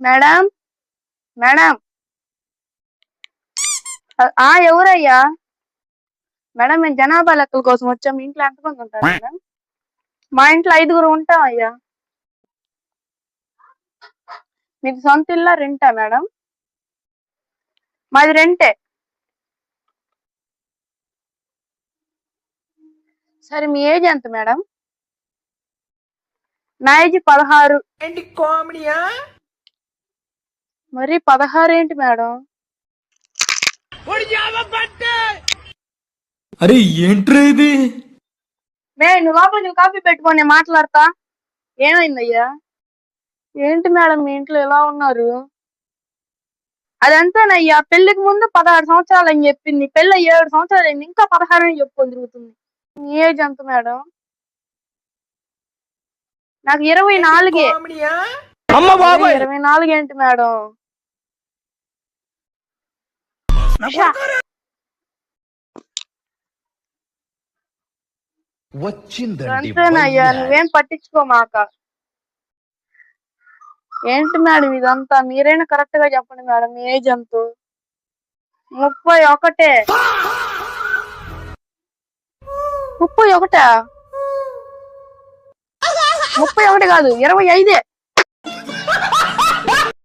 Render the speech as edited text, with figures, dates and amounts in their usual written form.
Madam madam ఎవరయ్యా? Madam మేము జనాభా లెక్కల కోసం వచ్చాం. మీ ఇంట్లో ఎంతమంది ఉంటారు మేడం? మా ఇంట్లో 5 ఉంటాం అయ్యా. మీకు సొంత ఇల్లా రెంటా మేడం? మాది రెంటే. సరే మీ ఏజ్ ఎంత మేడం? నా ఏజ్ 16. ఏంటి కామెడీయా? మరి 16 ఏంటి మేడం? అరే ఏంట్రా ఇది? నువ్వు లోపల కాఫీ పెట్టుకొని నేను మాట్లాడతా. ఏమైందయ్యా? ఏంటి మేడం మీ ఇంట్లో ఎలా ఉన్నారు? అదంతానయ్యా, పెళ్లికి ముందు 16 సంవత్సరాలు అని చెప్పింది. పెళ్ళి 7 సంవత్సరాలు అయింది, ఇంకా 16 అని చెప్పుకొని తిరుగుతుంది. మీ ఏజ్ ఎంత మేడం? నాకు 24. 24 ఏంటి మేడం? అంతేనయ్యా, నువ్వేం పట్టించుకోమాక. ఏంటి మేడం ఇదంతా? మీరైనా కరెక్ట్ గా చెప్పండి మేడం, మీ ఏజ్ ఎంత? 31. 31 కాదు, 25.